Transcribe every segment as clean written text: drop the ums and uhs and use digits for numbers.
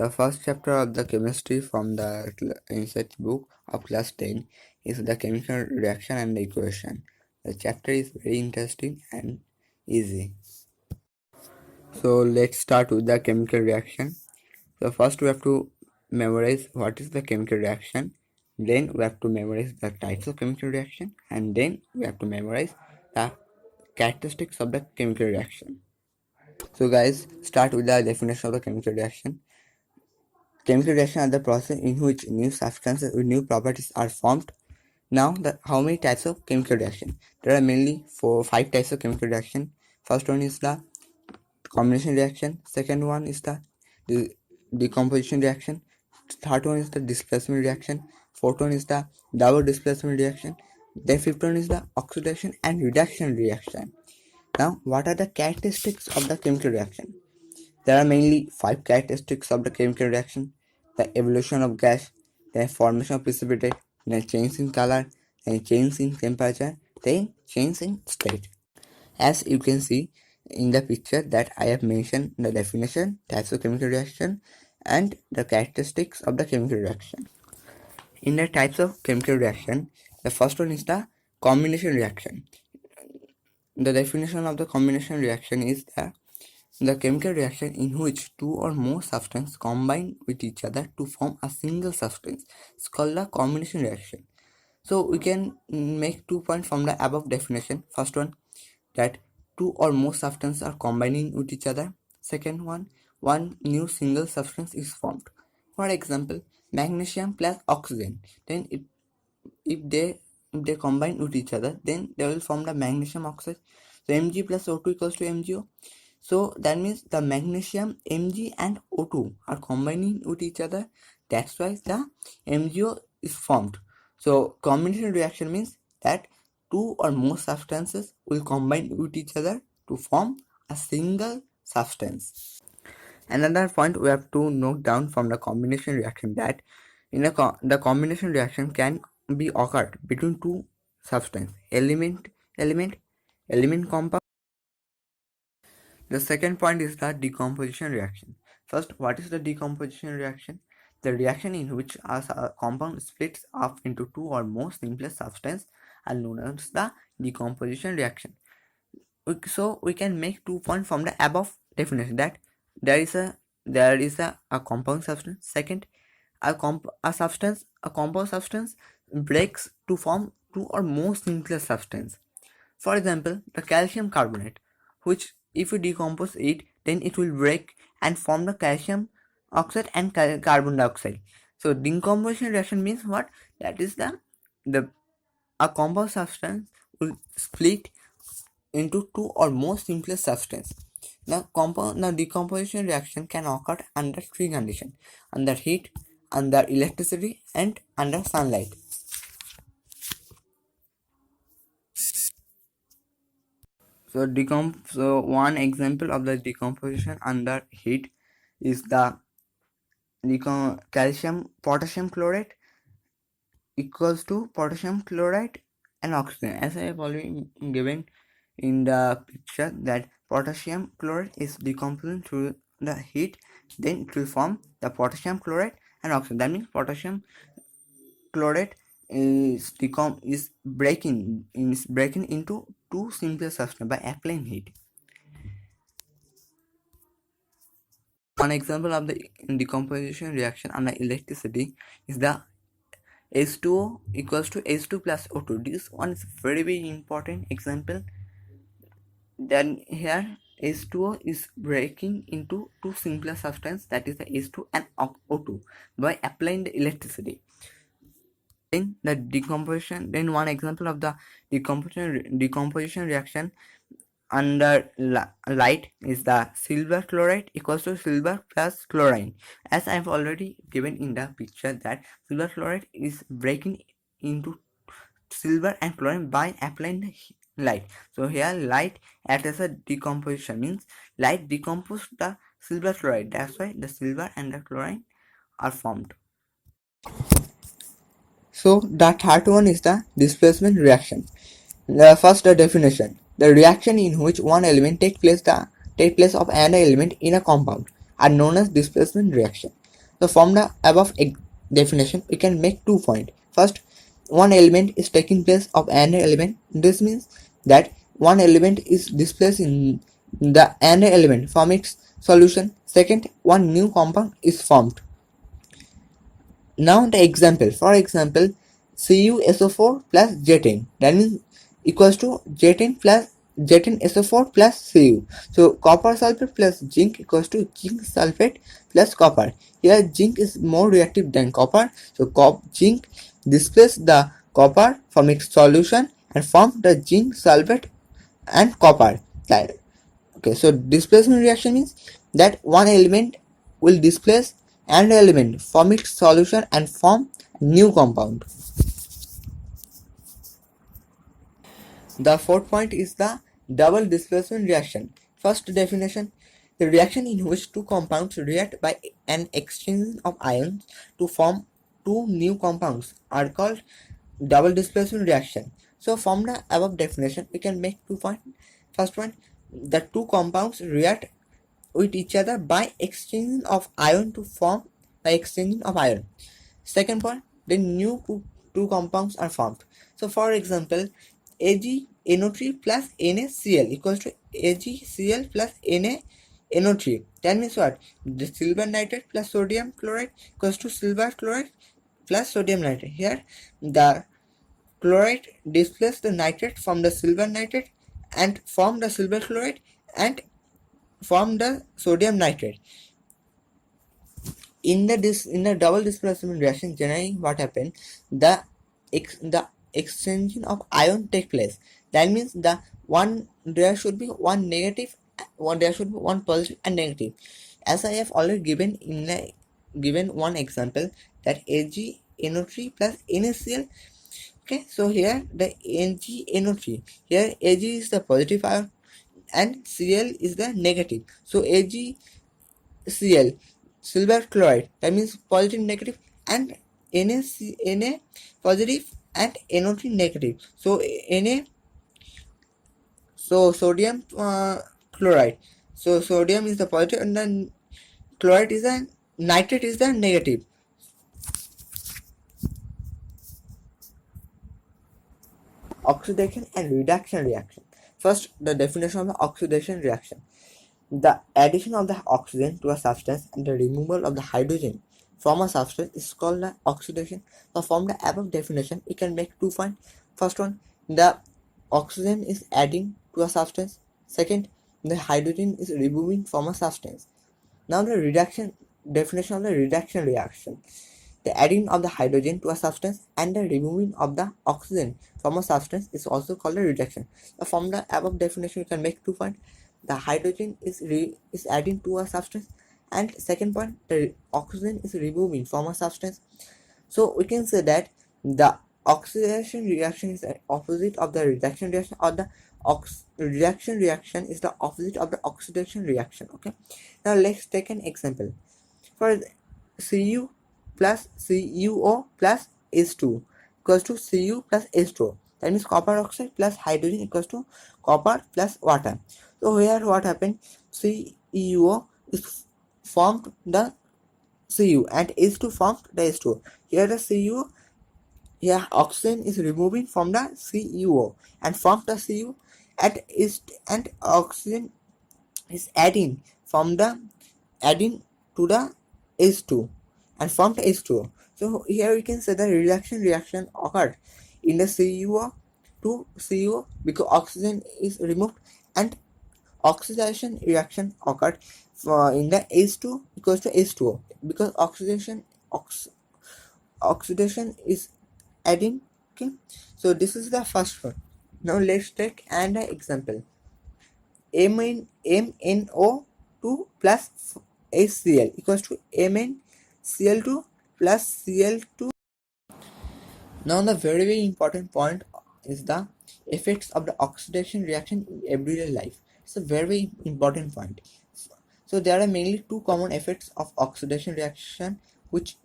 The first chapter of the chemistry from the research book of class 10 is the chemical reaction and the equation. The chapter is very interesting and easy. So let's start with the chemical reaction. So first we have to memorize what is the chemical reaction. Then we have to memorize the types of chemical reaction, and then we have to memorize the characteristics of the chemical reaction. So guys, start with the definition of the chemical reaction. Chemical reaction are the process in which new substances with new properties are formed. Now, how many types of chemical reaction? There are mainly 5 types of chemical reaction. First one is the combination reaction. Second one is the decomposition reaction. Third one is the displacement reaction. Fourth one is the double displacement reaction. Then fifth one is the oxidation and reduction reaction. Now, what are the characteristics of the chemical reaction? There are mainly 5 characteristics of the chemical reaction: the evolution of gas, the formation of precipitate, then change in color, then change in temperature, then change in state. As you can see in the picture that I have mentioned the definition, types of chemical reaction, and the characteristics of the chemical reaction. In the types of chemical reaction, the first one is the combination reaction. The definition of the combination reaction is the chemical reaction in which two or more substances combine with each other to form a single substance is called a combination reaction. So we can make 2 points from the above definition. First one, that two or more substances are combining with each other. Second one new single substance is formed. For example, magnesium plus oxygen. Then if they combine with each other, then they will form the magnesium oxide. So Mg plus O2 equals to MgO. So that means the magnesium, Mg and O2 are combining with each other. That's why the MgO is formed. So combination reaction means that two or more substances will combine with each other to form a single substance. Another point we have to note down from the combination reaction that the combination reaction can be occurred between two substances, element compound. The second point is the decomposition reaction. First, what is the decomposition reaction? The reaction in which a compound splits up into two or more simple substances are known as the decomposition reaction. So we can make 2 points from the above definition, that there is a compound substance. Second, a compound substance breaks to form two or more simple substance. For example, the calcium carbonate, which if you decompose it, then it will break and form the calcium oxide and carbon dioxide. So decomposition reaction means what? That is a compound substance will split into two or more simple substance. The decomposition reaction can occur under 3 conditions: under heat, under electricity, and under sunlight. So one example of the decomposition under heat is the potassium chloride equals to potassium chloride and oxygen. As I have already given in the picture, that potassium chloride is decomposing through the heat, then it will form the potassium chloride and oxygen. That means potassium chloride is breaking into two simple substances by applying heat. One example of the decomposition reaction under electricity is the H2O equals to H2 plus O2. This one is very important example. Then here H2O is breaking into two simpler substances, that is the H2 and O2, by applying the electricity. Then one example of the decomposition reaction under light is the silver chloride equals to silver plus chlorine. As I have already given in the picture, that silver chloride is breaking into silver and chlorine by applying the light. So here light acts as a decomposition, means light decomposes the silver chloride. That's why the silver and the chlorine are formed. So the third one is the displacement reaction. The first, the definition: the reaction in which one element take place of another element in a compound are known as displacement reaction. So from the above definition, we can make 2 points. First, one element is taking place of another element. This means that one element is displaced in the another element from its solution. Second, one new compound is formed. Now the example, for example, CuSO4 plus J10, that means equals to J10 plus J10SO4 plus Cu. So copper sulfate plus zinc equals to zinc sulfate plus copper. Here zinc is more reactive than copper, so zinc displaces the copper from its solution and form the zinc sulfate and copper. Okay, so displacement reaction means that one element will displace an element from its solution and form new compound. The fourth point is the double displacement reaction. First definition: the reaction in which two compounds react by an exchange of ions to form two new compounds are called double displacement reaction. So from the above definition, we can make 2 points. First one, the two compounds react with each other by exchanging of ion to form by exchanging of ion. Second point, the new two compounds are formed. So for example, AgNO3 plus NaCl equals to AgCl plus NaNO3. That means what? The silver nitrate plus sodium chloride equals to silver chloride plus sodium nitrate. Here the chloride displaces the nitrate from the silver nitrate and form the silver chloride and form the sodium nitrate. In the double displacement reaction, generally what happens, the exchanging of ion take place. That means there should be one negative, there should be one positive and negative. As I have already given one example, that AgNO3 plus NaCl. Okay, so here the AgNO3, here Ag is the positive ion and Cl is the negative. So AgCl, silver chloride, that means positive negative, and Na positive and NO3 negative. So sodium chloride. So sodium is the positive and then chloride is the nitrate is the negative. Oxidation and reduction reaction. First, the definition of the oxidation reaction: the addition of the oxygen to a substance and the removal of the hydrogen from a substance is called the oxidation. So from the above definition, we can make 2 points. First one, the oxygen is adding to a substance. Second, the hydrogen is removing from a substance. Now the definition of the reduction reaction: the adding of the hydrogen to a substance and the removing of the oxygen from a substance is also called a reduction. So from the above definition, you can make 2 points. The hydrogen is adding to a substance, and second point, the oxygen is removing from a substance. So we can say that the oxidation reaction is the opposite of the reduction reaction, or the reduction reaction is the opposite of the oxidation reaction. Okay, now let's take an example. For Cu plus CuO plus H2 equals to Cu plus H2O. That means copper oxide plus hydrogen equals to copper plus water. So here what happened? CuO is formed the Cu and H2 formed the H2O. Here the Cu, here oxygen is removing from the CuO and formed the Cu, and oxygen is adding to the H2 and formed H2O. So here we can say the reduction reaction occurred in the CuO to Cu because oxygen is removed, and oxidation reaction occurred in the H2 equals to H2O because oxidation is adding. Okay, so this is the first one. Now let's take another example. MnO2 plus HCl equals to MnCl2 plus Cl2. Now the very important point is the effects of the oxidation reaction in everyday life. It's a very important point. So there are mainly 2 common effects of oxidation reaction which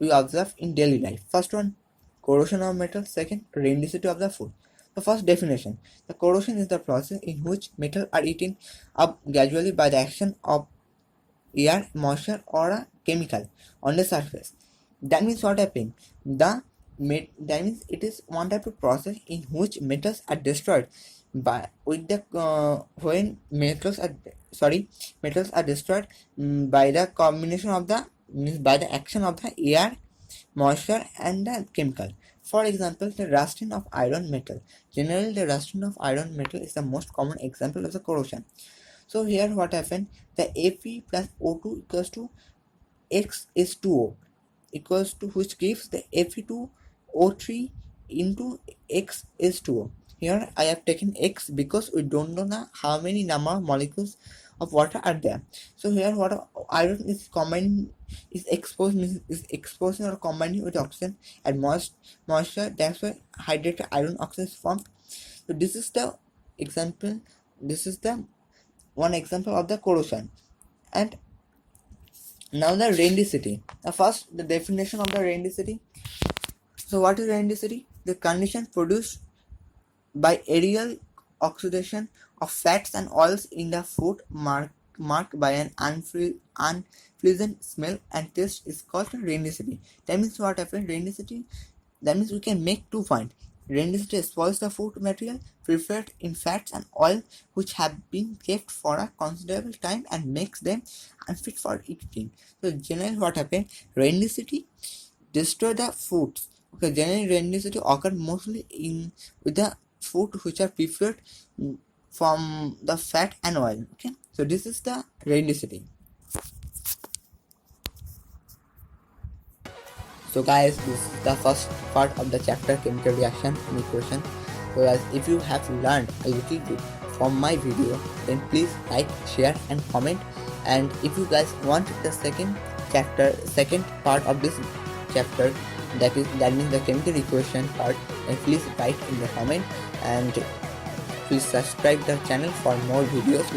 we observe in daily life. First one, corrosion of metal. Second, rancidity of the food. The first definition: the corrosion is the process in which metal are eaten up gradually by the action of air, moisture, or a chemical on the surface. That means what happened? That means it is one type of process in which metals are destroyed by with the when metals are destroyed by the combination of the means by the action of the air, moisture and the chemical. For example, the rusting of iron metal. Generally, the rusting of iron metal is the most common example of the corrosion. So here what happened? The Fe plus O2 equals to X is 2O equals to, which gives the Fe2O3 into X is 2O. Here I have taken X because we don't know how many number of molecules of water are there. So here what iron is combined is exposing or combining with oxygen and moisture. That's why hydrated iron oxide is formed. So this is the example. This is the one example of the corrosion. And now the rancidity. First, the definition of the rancidity. So what is rancidity? The condition produced by aerial oxidation of fats and oils in the food marked by an unpleasant smell and taste is called rancidity. That means what happens? Rancidity. That means we can make 2 points. Rancidity spoils the food material prepared in fats and oil which have been kept for a considerable time and makes them unfit for eating. So generally what happens? Rancidity destroy the foods. Okay, generally rancidity occur mostly in with the food which are prepared from the fat and oil. Okay, so this is the rancidity. So guys, this is the first part of the chapter chemical reaction and equation. So guys, if you have learned a little bit from my video, then please like, share and comment. And if you guys want the second part of this chapter, that means the chemical equation part, then please write in the comment and please subscribe the channel for more videos.